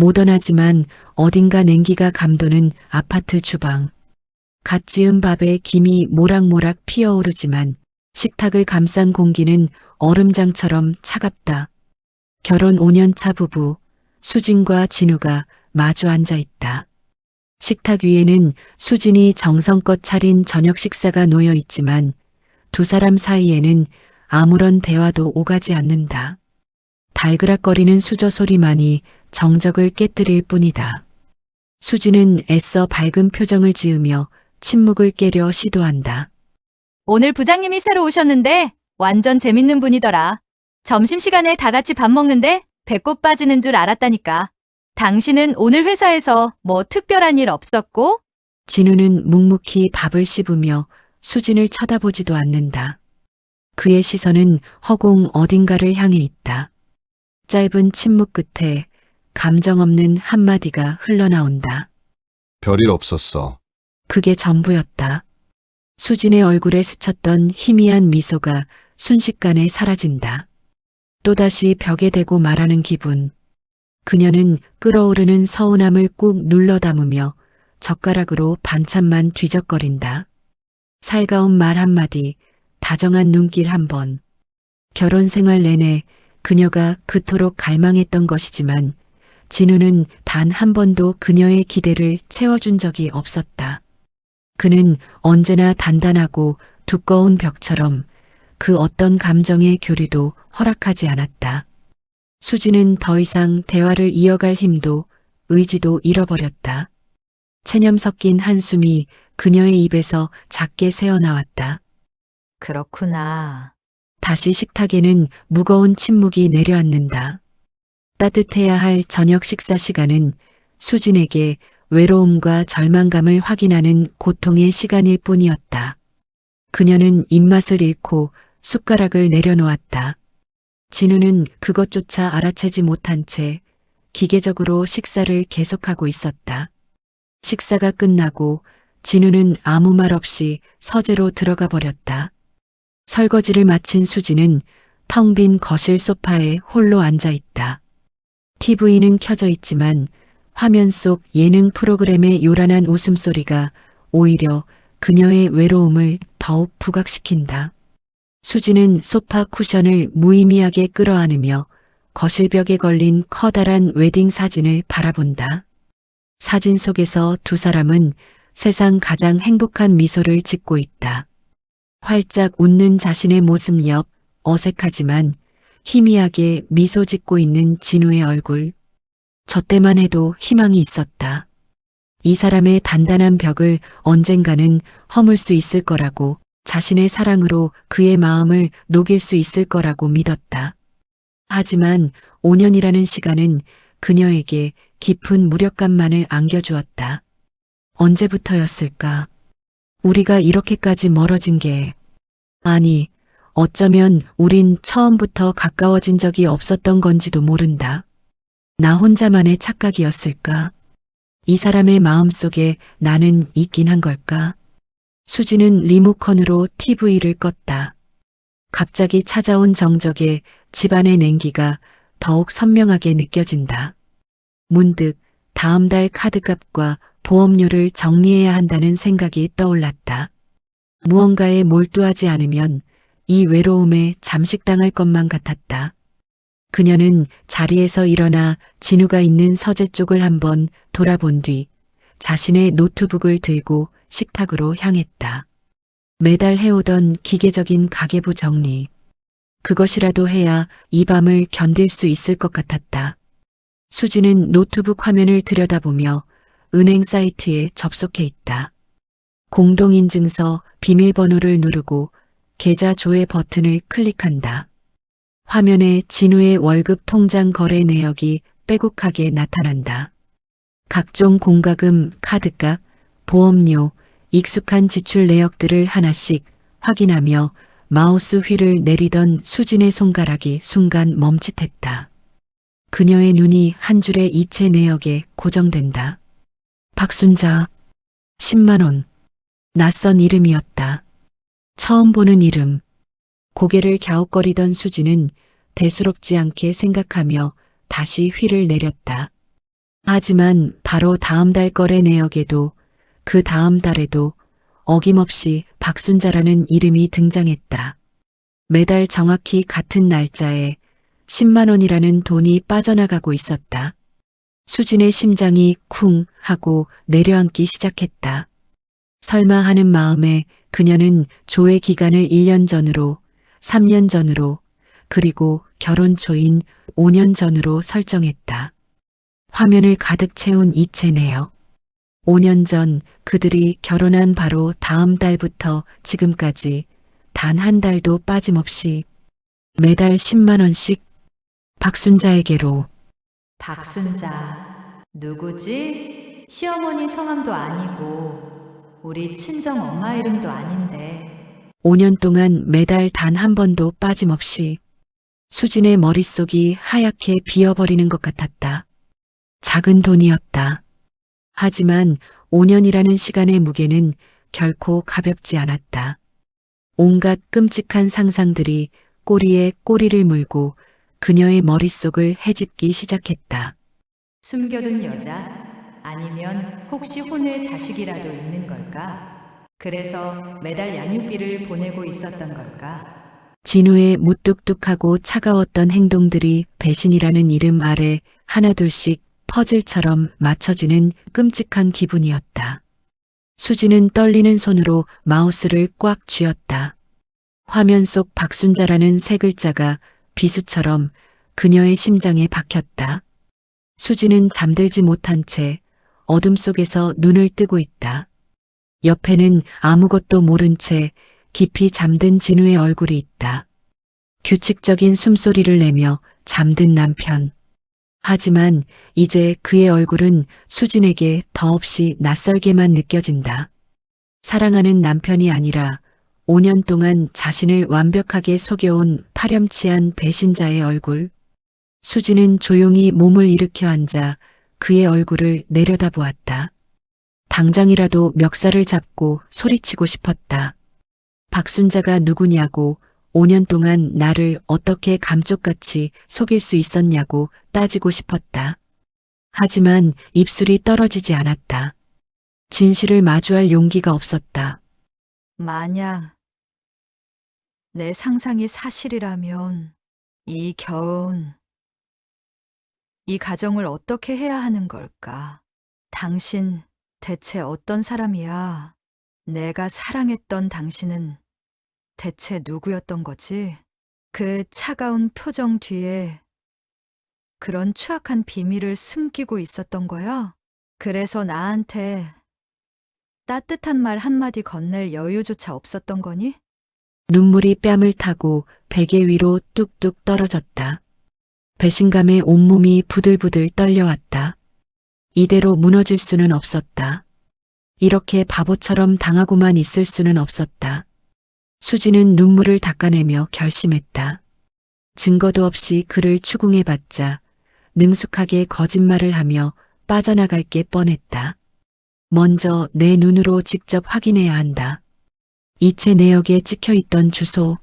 모던하지만 어딘가 냉기가 감도는 아파트 주방. 갓 지은 밥에 김이 모락모락 피어오르지만 식탁을 감싼 공기는 얼음장처럼 차갑다. 결혼 5년 차 부부 수진과 진우가 마주 앉아 있다. 식탁 위에는 수진이 정성껏 차린 저녁 식사가 놓여 있지만 두 사람 사이에는 아무런 대화도 오가지 않는다. 달그락거리는 수저 소리만이 정적을 깨뜨릴 뿐이다. 수진은 애써 밝은 표정을 지으며 침묵을 깨려 시도한다. 오늘 부장님이 새로 오셨는데 완전 재밌는 분이더라. 점심시간에 다 같이 밥 먹는데 배꼽 빠지는 줄 알았다니까. 당신은 오늘 회사에서 뭐 특별한 일 없었고? 진우는 묵묵히 밥을 씹으며 수진을 쳐다보지도 않는다. 그의 시선은 허공 어딘가를 향해 있다. 짧은 침묵 끝에 감정 없는 한마디가 흘러나온다. 별일 없었어. 그게 전부였다. 수진의 얼굴에 스쳤던 희미한 미소가 순식간에 사라진다. 또다시 벽에 대고 말하는 기분. 그녀는 끓어오르는 서운함을 꾹 눌러 담으며 젓가락으로 반찬만 뒤적거린다. 살가운 말 한마디, 다정한 눈길 한 번. 결혼 생활 내내 그녀가 그토록 갈망했던 것이지만 진우는 단 한 번도 그녀의 기대를 채워준 적이 없었다. 그는 언제나 단단하고 두꺼운 벽처럼 그 어떤 감정의 교류도 허락하지 않았다. 수지는 더 이상 대화를 이어갈 힘도 의지도 잃어버렸다. 체념 섞인 한숨이 그녀의 입에서 작게 새어나왔다. 그렇구나. 다시 식탁에는 무거운 침묵이 내려앉는다. 따뜻해야 할 저녁 식사 시간은 수진에게 외로움과 절망감을 확인하는 고통의 시간일 뿐이었다. 그녀는 입맛을 잃고 숟가락을 내려놓았다. 진우는 그것조차 알아채지 못한 채 기계적으로 식사를 계속하고 있었다. 식사가 끝나고 진우는 아무 말 없이 서재로 들어가 버렸다. 설거지를 마친 수지는 텅 빈 거실 소파에 홀로 앉아 있다. TV는 켜져 있지만 화면 속 예능 프로그램의 요란한 웃음소리가 오히려 그녀의 외로움을 더욱 부각시킨다. 수지는 소파 쿠션을 무의미하게 끌어안으며 거실벽에 걸린 커다란 웨딩 사진을 바라본다. 사진 속에서 두 사람은 세상 가장 행복한 미소를 짓고 있다. 활짝 웃는 자신의 모습 옆 어색하지만 희미하게 미소 짓고 있는 진우의 얼굴. 저 때만 해도 희망이 있었다. 이 사람의 단단한 벽을 언젠가는 허물 수 있을 거라고, 자신의 사랑으로 그의 마음을 녹일 수 있을 거라고 믿었다. 하지만 5년이라는 시간은 그녀에게 깊은 무력감만을 안겨주었다. 언제부터였을까? 우리가 이렇게까지 멀어진 게, 아니, 어쩌면 우린 처음부터 가까워진 적이 없었던 건지도 모른다. 나 혼자만의 착각이었을까? 이 사람의 마음속에 나는 있긴 한 걸까? 수지는 리모컨으로 TV를 껐다. 갑자기 찾아온 정적에 집안의 냉기가 더욱 선명하게 느껴진다. 문득 다음 달 카드값과 보험료를 정리해야 한다는 생각이 떠올랐다. 무언가에 몰두하지 않으면 이 외로움에 잠식당할 것만 같았다. 그녀는 자리에서 일어나 진우가 있는 서재 쪽을 한번 돌아본 뒤 자신의 노트북을 들고 식탁으로 향했다. 매달 해오던 기계적인 가계부 정리. 그것이라도 해야 이 밤을 견딜 수 있을 것 같았다. 수지는 노트북 화면을 들여다보며 은행 사이트에 접속해 있다. 공동인증서 비밀번호를 누르고 계좌 조회 버튼을 클릭한다. 화면에 진우의 월급 통장 거래 내역이 빼곡하게 나타난다. 각종 공과금, 카드값, 보험료, 익숙한 지출 내역들을 하나씩 확인하며 마우스 휠을 내리던 수진의 손가락이 순간 멈칫했다. 그녀의 눈이 한 줄의 이체 내역에 고정된다. 박순자, 10만 원. 낯선 이름이었다. 처음 보는 이름. 고개를 갸웃거리던 수지는 대수롭지 않게 생각하며 다시 휠을 내렸다. 하지만 바로 다음 달 거래 내역에도 그 다음 달에도 어김없이 박순자라는 이름이 등장했다. 매달 정확히 같은 날짜에 10만 원이라는 돈이 빠져나가고 있었다. 수진의 심장이 쿵 하고 내려앉기 시작했다. 설마 하는 마음에 그녀는 조회 기간을 1년 전으로, 3년 전으로, 그리고 결혼 초인 5년 전으로 설정했다. 화면을 가득 채운 이체 내역. 5년 전 그들이 결혼한 바로 다음 달부터 지금까지 단 한 달도 빠짐없이 매달 10만 원씩 박순자에게로. 박순자, 누구지? 시어머니 성함도 아니고, 우리 친정 엄마 이름도 아닌데. 5년 동안 매달 단 한 번도 빠짐없이. 수진의 머릿속이 하얗게 비어버리는 것 같았다. 작은 돈이었다. 하지만 5년이라는 시간의 무게는 결코 가볍지 않았다. 온갖 끔찍한 상상들이 꼬리에 꼬리를 물고 그녀의 머릿속을 헤집기 시작했다. 숨겨둔 여자? 아니면 혹시 혼의 자식이라도 있는 걸까? 그래서 매달 양육비를 보내고 있었던 걸까? 진우의 무뚝뚝하고 차가웠던 행동들이 배신이라는 이름 아래 하나둘씩 퍼즐처럼 맞춰지는 끔찍한 기분이었다. 수지는 떨리는 손으로 마우스를 꽉 쥐었다. 화면 속 박순자라는 세 글자가 비수처럼 그녀의 심장에 박혔다. 수지는 잠들지 못한 채 어둠 속에서 눈을 뜨고 있다. 옆에는 아무것도 모른 채 깊이 잠든 진우의 얼굴이 있다. 규칙적인 숨소리를 내며 잠든 남편. 하지만 이제 그의 얼굴은 수진에게 더없이 낯설게만 느껴진다. 사랑하는 남편이 아니라 5년 동안 자신을 완벽하게 속여온 파렴치한 배신자의 얼굴. 수진은 조용히 몸을 일으켜 앉아 그의 얼굴을 내려다보았다. 당장이라도 멱살을 잡고 소리치고 싶었다. 박순자가 누구냐고, 5년 동안 나를 어떻게 감쪽같이 속일 수 있었냐고 따지고 싶었다. 하지만 입술이 떨어지지 않았다. 진실을 마주할 용기가 없었다. 만약 내 상상이 사실이라면 이 겨운, 이 가정을 어떻게 해야 하는 걸까? 당신 대체 어떤 사람이야? 내가 사랑했던 당신은 대체 누구였던 거지? 그 차가운 표정 뒤에 그런 추악한 비밀을 숨기고 있었던 거야? 그래서 나한테 따뜻한 말 한마디 건넬 여유조차 없었던 거니? 눈물이 뺨을 타고 베개 위로 뚝뚝 떨어졌다. 배신감에 온몸이 부들부들 떨려왔다. 이대로 무너질 수는 없었다. 이렇게 바보처럼 당하고만 있을 수는 없었다. 수지는 눈물을 닦아내며 결심했다. 증거도 없이 그를 추궁해봤자 능숙하게 거짓말을 하며 빠져나갈 게 뻔했다. 먼저 내 눈으로 직접 확인해야 한다. 이체 내역에 찍혀있던 주소.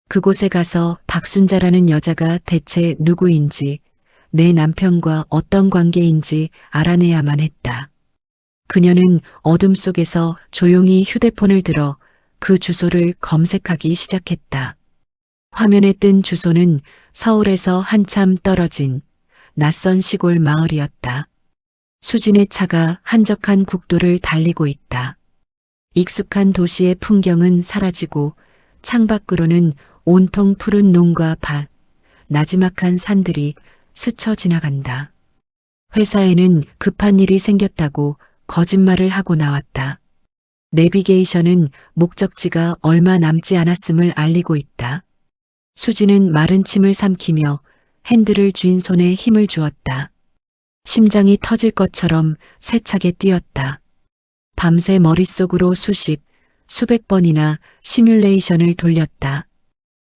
그곳에 가서 박순자라는 여자가 대체 누구인지, 내 남편과 어떤 관계인지 알아내야만 했다. 그녀는 어둠 속에서 조용히 휴대폰을 들어 그 주소를 검색하기 시작했다. 화면에 뜬 주소는 서울에서 한참 떨어진 낯선 시골 마을이었다. 수진의 차가 한적한 국도를 달리고 있다. 익숙한 도시의 풍경은 사라지고 창밖으로는 온통 푸른 농과 밭, 나지막한 산들이 스쳐 지나간다. 회사에는 급한 일이 생겼다고 거짓말을 하고 나왔다. 내비게이션은 목적지가 얼마 남지 않았음을 알리고 있다. 수지는 마른 침을 삼키며 핸들을 쥔 손에 힘을 주었다. 심장이 터질 것처럼 세차게 뛰었다. 밤새 머릿속으로 수백 번이나 시뮬레이션을 돌렸다.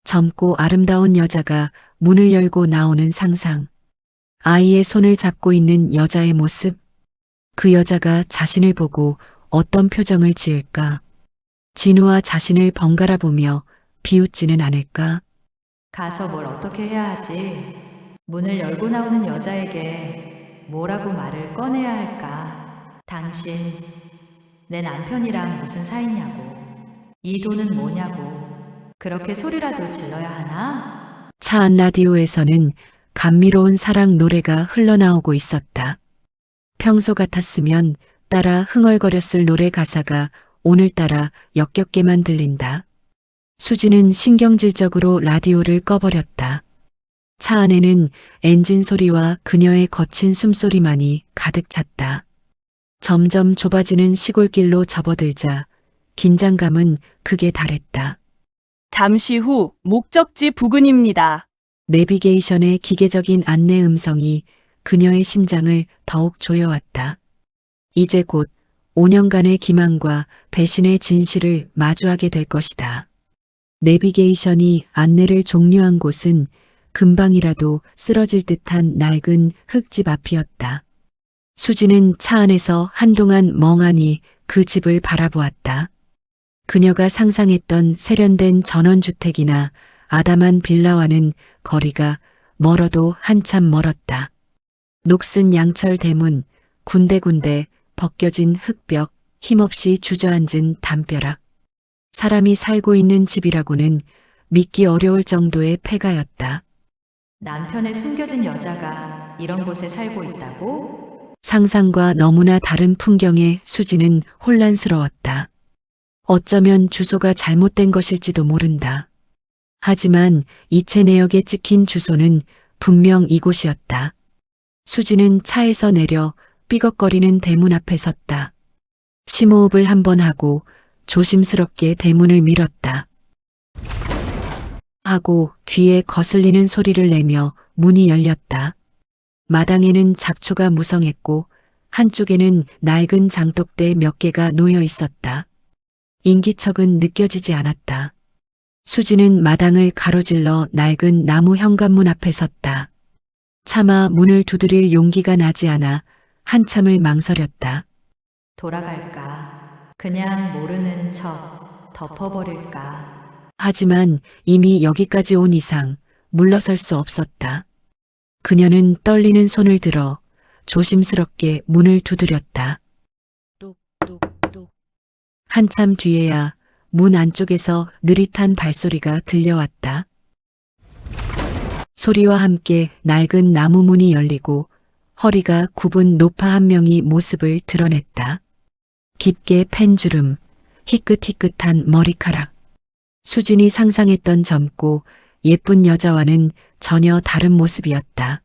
젊고 아름다운 여자가 문을 열고 나오는 상상. 아이의 손을 잡고 있는 여자의 모습. 그 여자가 자신을 보고 어떤 표정을 지을까? 진우와 자신을 번갈아 보며 비웃지는 않을까? 가서 뭘 어떻게 해야 하지? 문을 열고 나오는 여자에게 뭐라고 말을 꺼내야 할까? 당신, 내 남편이랑 무슨 사이냐고. 이 돈은 뭐냐고. 그렇게 소리라도 질러야 하나? 차 안 라디오에서는 감미로운 사랑 노래가 흘러나오고 있었다. 평소 같았으면 따라 흥얼거렸을 노래 가사가 오늘따라 역겹게만 들린다. 수지는 신경질적으로 라디오를 꺼버렸다. 차 안에는 엔진 소리와 그녀의 거친 숨소리만이 가득 찼다. 점점 좁아지는 시골길로 접어들자 긴장감은 극에 달했다. 잠시 후 목적지 부근입니다. 내비게이션의 기계적인 안내 음성이 그녀의 심장을 더욱 조여왔다. 이제 곧 5년간의 기만과 배신의 진실을 마주하게 될 것이다. 내비게이션이 안내를 종료한 곳은 금방이라도 쓰러질 듯한 낡은 흙집 앞이었다. 수지는 차 안에서 한동안 멍하니 그 집을 바라보았다. 그녀가 상상했던 세련된 전원주택이나 아담한 빌라와는 거리가 멀어도 한참 멀었다. 녹슨 양철 대문, 군데군데 벗겨진 흙벽, 힘없이 주저앉은 담벼락. 사람이 살고 있는 집이라고는 믿기 어려울 정도의 폐가였다. 남편의 숨겨진 여자가 이런 곳에 살고 있다고? 상상과 너무나 다른 풍경에 수지는 혼란스러웠다. 어쩌면 주소가 잘못된 것일지도 모른다. 하지만 이체 내역에 찍힌 주소는 분명 이곳이었다. 수지는 차에서 내려 삐걱거리는 대문 앞에 섰다. 심호흡을 한번 하고 조심스럽게 대문을 밀었다. 하고 귀에 거슬리는 소리를 내며 문이 열렸다. 마당에는 잡초가 무성했고 한쪽에는 낡은 장독대 몇 개가 놓여 있었다. 인기척은 느껴지지 않았다. 수지는 마당을 가로질러 낡은 나무 현관문 앞에 섰다. 차마 문을 두드릴 용기가 나지 않아 한참을 망설였다. 돌아갈까? 그냥 모르는 척 덮어버릴까? 하지만 이미 여기까지 온 이상 물러설 수 없었다. 그녀는 떨리는 손을 들어 조심스럽게 문을 두드렸다. 똑똑똑. 한참 뒤에야 문 안쪽에서 느릿한 발소리가 들려왔다. 소리와 함께 낡은 나무 문이 열리고 허리가 굽은 노파 한 명이 모습을 드러냈다. 깊게 팬 주름, 희끗희끗한 머리카락. 수진이 상상했던 젊고 예쁜 여자와는 전혀 다른 모습이었다.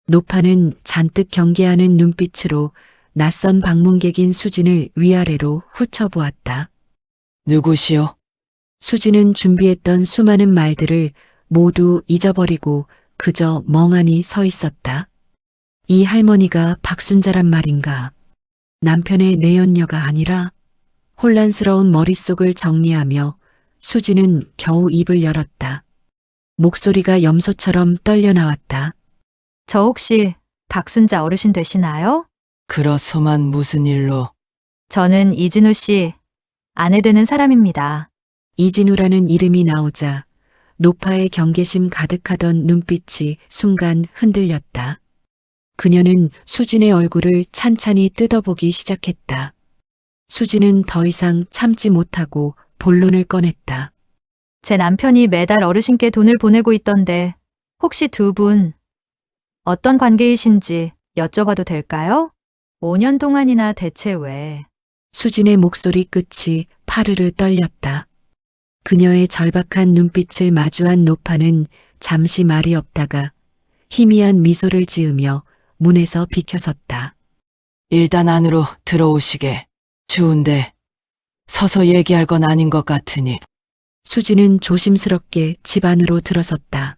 노파는 잔뜩 경계하는 눈빛으로 낯선 방문객인 수진을 위아래로 훑어보았다. 누구시오? 수진은 준비했던 수많은 말들을 모두 잊어버리고 그저 멍하니 서 있었다. 이 할머니가 박순자란 말인가? 남편의 내연녀가 아니라? 혼란스러운 머릿속을 정리하며 수지는 겨우 입을 열었다. 목소리가 염소처럼 떨려 나왔다. 저 혹시 박순자 어르신 되시나요? 그렇소만 무슨 일로? 저는 이진우 씨 아내 되는 사람입니다. 이진우라는 이름이 나오자 노파의 경계심 가득하던 눈빛이 순간 흔들렸다. 그녀는 수진의 얼굴을 찬찬히 뜯어보기 시작했다. 수진은 더 이상 참지 못하고 본론을 꺼냈다. 제 남편이 매달 어르신께 돈을 보내고 있던데 혹시 두 분 어떤 관계이신지 여쭤봐도 될까요? 5년 동안이나 대체 왜? 수진의 목소리 끝이 파르르 떨렸다. 그녀의 절박한 눈빛을 마주한 노파는 잠시 말이 없다가 희미한 미소를 지으며 문에서 비켜섰다. 일단 안으로 들어오시게. 추운데 서서 얘기할 건 아닌 것 같으니. 수지는 조심스럽게 집 안으로 들어섰다.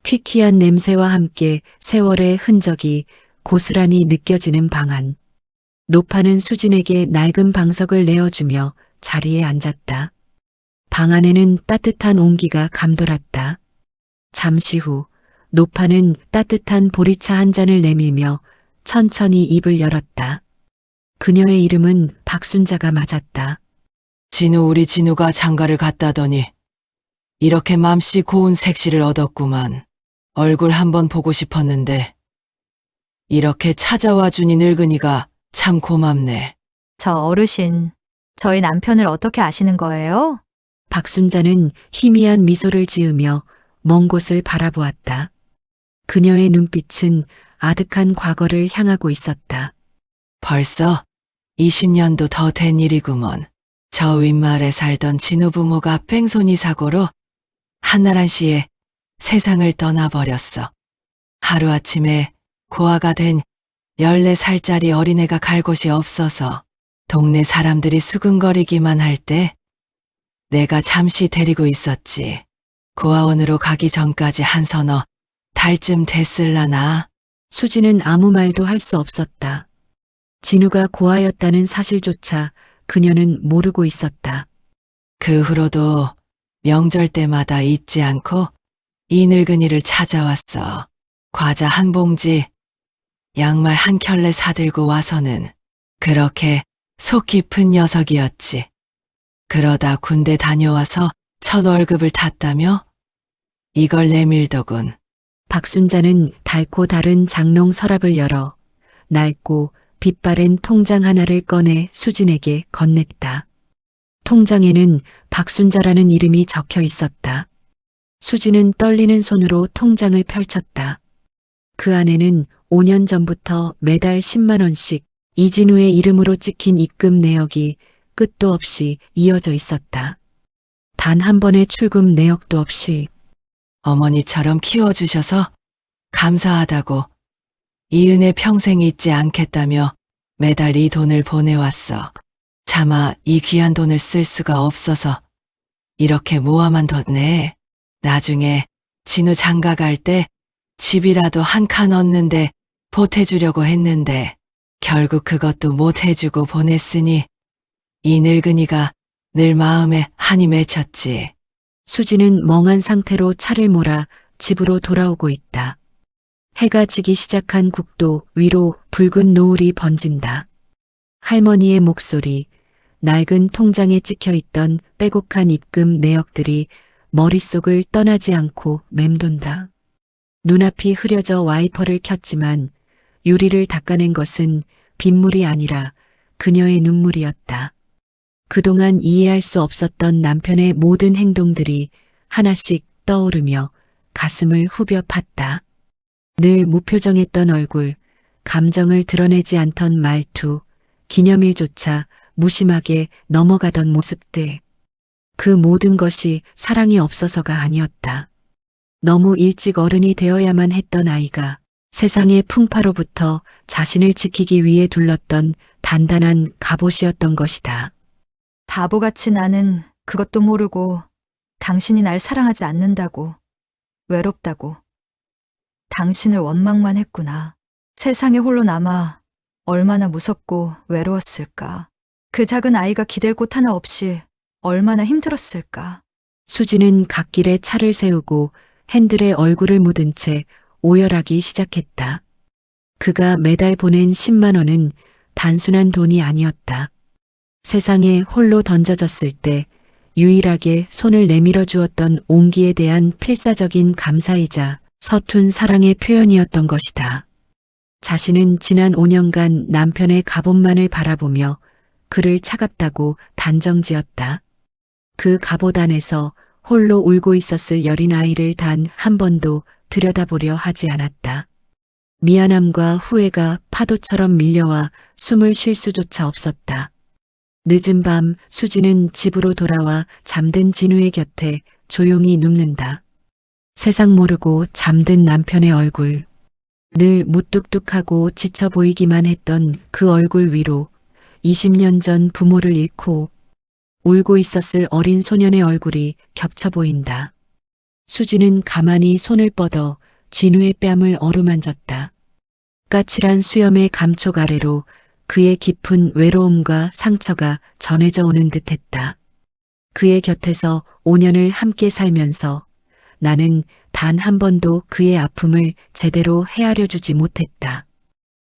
퀴퀴한 냄새와 함께 세월의 흔적이 고스란히 느껴지는 방 안. 노파는 수진에게 낡은 방석을 내어주며 자리에 앉았다. 방 안에는 따뜻한 온기가 감돌았다. 잠시 후 노파는 따뜻한 보리차 한 잔을 내밀며 천천히 입을 열었다. 그녀의 이름은 박순자가 맞았다. 진우 우리 진우가 장가를 갔다더니 이렇게 맘씨 고운 색시를 얻었구만. 얼굴 한번 보고 싶었는데 이렇게 찾아와 주니 늙은이가 참 고맙네. 저 어르신, 저희 남편을 어떻게 아시는 거예요? 박순자는 희미한 미소를 지으며 먼 곳을 바라보았다. 그녀의 눈빛은 아득한 과거를 향하고 있었다. 벌써 20년도 더 된 일이구먼. 저 윗마을에 살던 진우 부모가 뺑소니 사고로 한나란 씨의 세상을 떠나버렸어. 하루아침에 고아가 된 14살짜리 어린애가 갈 곳이 없어서 동네 사람들이 수근거리기만 할 때 내가 잠시 데리고 있었지. 고아원으로 가기 전까지 한 서너 달쯤 됐을라나. 수지는 아무 말도 할 수 없었다. 진우가 고아였다는 사실조차 그녀는 모르고 있었다. 그 후로도 명절 때마다 잊지 않고 이 늙은이를 찾아왔어. 과자 한 봉지, 양말 한 켤레 사들고 와서는 그렇게 속 깊은 녀석이었지. 그러다 군대 다녀와서 첫 월급을 탔다며 이걸 내밀더군. 박순자는 달고 다른 장롱 서랍을 열어 낡고 빛바랜 통장 하나를 꺼내 수진에게 건넸다. 통장에는 박순자라는 이름이 적혀 있었다. 수진은 떨리는 손으로 통장을 펼쳤다. 그 안에는 5년 전부터 매달 10만 원씩 이진우의 이름으로 찍힌 입금 내역이 끝도 없이 이어져 있었다. 단 한 번의 출금 내역도 없이. 어머니처럼 키워주셔서 감사하다고 이 은혜 평생 잊지 않겠다며 매달 이 돈을 보내왔어. 차마 이 귀한 돈을 쓸 수가 없어서 이렇게 모아만 뒀네. 나중에 진우 장가 갈 때 집이라도 한 칸 얻는데 보태주려고 했는데 결국 그것도 못 해주고 보냈으니 이 늙은이가 늘 마음에 한이 맺혔지. 수지는 멍한 상태로 차를 몰아 집으로 돌아오고 있다. 해가 지기 시작한 국도 위로 붉은 노을이 번진다. 할머니의 목소리, 낡은 통장에 찍혀있던 빼곡한 입금 내역들이 머릿속을 떠나지 않고 맴돈다. 눈앞이 흐려져 와이퍼를 켰지만 유리를 닦아낸 것은 빗물이 아니라 그녀의 눈물이었다. 그동안 이해할 수 없었던 남편의 모든 행동들이 하나씩 떠오르며 가슴을 후벼 팠다. 늘 무표정했던 얼굴, 감정을 드러내지 않던 말투, 기념일조차 무심하게 넘어가던 모습들. 그 모든 것이 사랑이 없어서가 아니었다. 너무 일찍 어른이 되어야만 했던 아이가 세상의 풍파로부터 자신을 지키기 위해 둘렀던 단단한 갑옷이었던 것이다. 바보같이 나는 그것도 모르고 당신이 날 사랑하지 않는다고, 외롭다고. 당신을 원망만 했구나. 세상에 홀로 남아 얼마나 무섭고 외로웠을까. 그 작은 아이가 기댈 곳 하나 없이 얼마나 힘들었을까. 수지는 갓길에 차를 세우고 핸들에 얼굴을 묻은 채 오열하기 시작했다. 그가 매달 보낸 10만 원은 단순한 돈이 아니었다. 세상에 홀로 던져졌을 때 유일하게 손을 내밀어 주었던 온기에 대한 필사적인 감사이자 서툰 사랑의 표현이었던 것이다. 자신은 지난 5년간 남편의 갑옷만을 바라보며 그를 차갑다고 단정지었다. 그 갑옷 안에서 홀로 울고 있었을 여린 아이를 단 한 번도 들여다보려 하지 않았다. 미안함과 후회가 파도처럼 밀려와 숨을 쉴 수조차 없었다. 늦은 밤 수지는 집으로 돌아와 잠든 진우의 곁에 조용히 눕는다. 세상 모르고 잠든 남편의 얼굴. 늘 무뚝뚝하고 지쳐 보이기만 했던 그 얼굴 위로 20년 전 부모를 잃고 울고 있었을 어린 소년의 얼굴이 겹쳐 보인다. 수지는 가만히 손을 뻗어 진우의 뺨을 어루만졌다. 까칠한 수염의 감촉 아래로 그의 깊은 외로움과 상처가 전해져 오는 듯했다. 그의 곁에서 5년을 함께 살면서 나는 단 한 번도 그의 아픔을 제대로 헤아려 주지 못했다.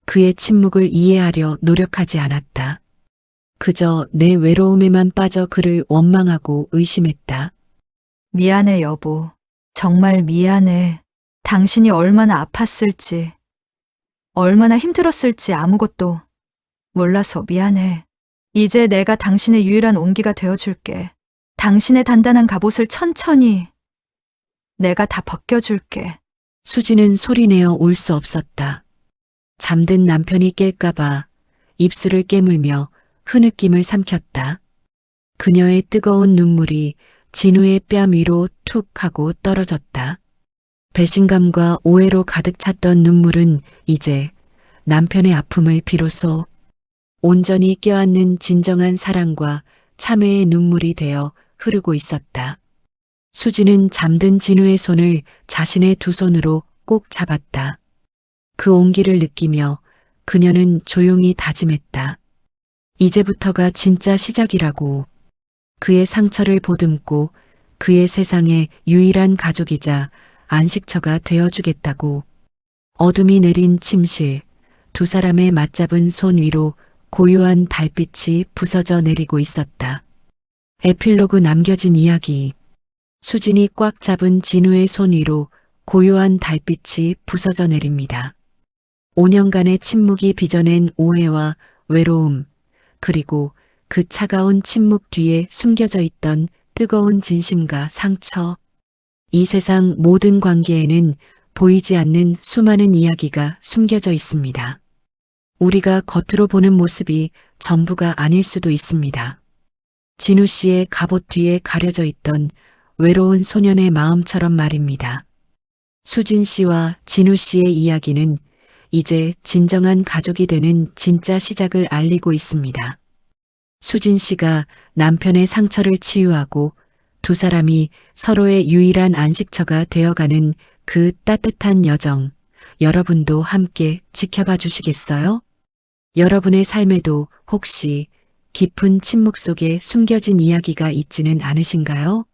그의 침묵을 이해하려 노력하지 않았다. 그저 내 외로움에만 빠져 그를 원망하고 의심했다. 미안해, 여보. 정말 미안해. 당신이 얼마나 아팠을지. 얼마나 힘들었을지 아무것도 몰라서 미안해. 이제 내가 당신의 유일한 온기가 되어줄게. 당신의 단단한 갑옷을 천천히 내가 다 벗겨줄게. 수지는 소리내어 울 수 없었다. 잠든 남편이 깰까봐 입술을 깨물며 흐느낌을 삼켰다. 그녀의 뜨거운 눈물이 진우의 뺨 위로 툭 하고 떨어졌다. 배신감과 오해로 가득 찼던 눈물은 이제 남편의 아픔을 비로소 온전히 껴안는 진정한 사랑과 참회의 눈물이 되어 흐르고 있었다. 수지는 잠든 진우의 손을 자신의 두 손으로 꼭 잡았다. 그 온기를 느끼며 그녀는 조용히 다짐했다. 이제부터가 진짜 시작이라고. 그의 상처를 보듬고 그의 세상의 유일한 가족이자 안식처가 되어주겠다고. 어둠이 내린 침실, 두 사람의 맞잡은 손 위로 고요한 달빛이 부서져 내리고 있었다. 에필로그 남겨진 이야기. 수진이 꽉 잡은 진우의 손 위로 고요한 달빛이 부서져 내립니다. 5년간의 침묵이 빚어낸 오해와 외로움, 그리고 그 차가운 침묵 뒤에 숨겨져 있던 뜨거운 진심과 상처. 이 세상 모든 관계에는 보이지 않는 수많은 이야기가 숨겨져 있습니다. 우리가 겉으로 보는 모습이 전부가 아닐 수도 있습니다. 진우 씨의 갑옷 뒤에 가려져 있던 외로운 소년의 마음처럼 말입니다. 수진 씨와 진우 씨의 이야기는 이제 진정한 가족이 되는 진짜 시작을 알리고 있습니다. 수진 씨가 남편의 상처를 치유하고 두 사람이 서로의 유일한 안식처가 되어가는 그 따뜻한 여정, 여러분도 함께 지켜봐 주시겠어요? 여러분의 삶에도 혹시 깊은 침묵 속에 숨겨진 이야기가 있지는 않으신가요?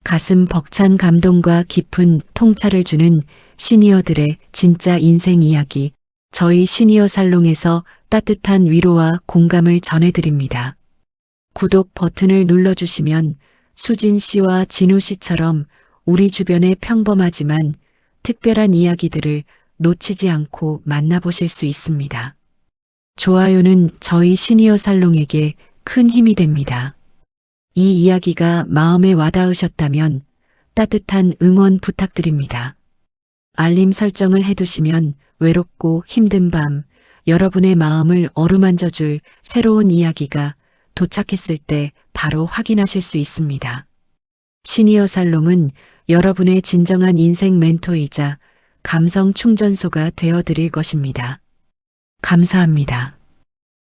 가슴 벅찬 감동과 깊은 통찰을 주는 시니어들의 진짜 인생 이야기, 저희 시니어 살롱에서 따뜻한 위로와 공감을 전해드립니다. 구독 버튼을 눌러주시면 수진 씨와 진우 씨처럼 우리 주변의 평범하지만 특별한 이야기들을 놓치지 않고 만나보실 수 있습니다. 좋아요는 저희 시니어 살롱에게 큰 힘이 됩니다. 이 이야기가 마음에 와닿으셨다면 따뜻한 응원 부탁드립니다. 알림 설정을 해두시면 외롭고 힘든 밤 여러분의 마음을 어루만져줄 새로운 이야기가 도착했을 때 바로 확인하실 수 있습니다. 시니어 살롱은 여러분의 진정한 인생 멘토이자 감성 충전소가 되어드릴 것입니다. 감사합니다.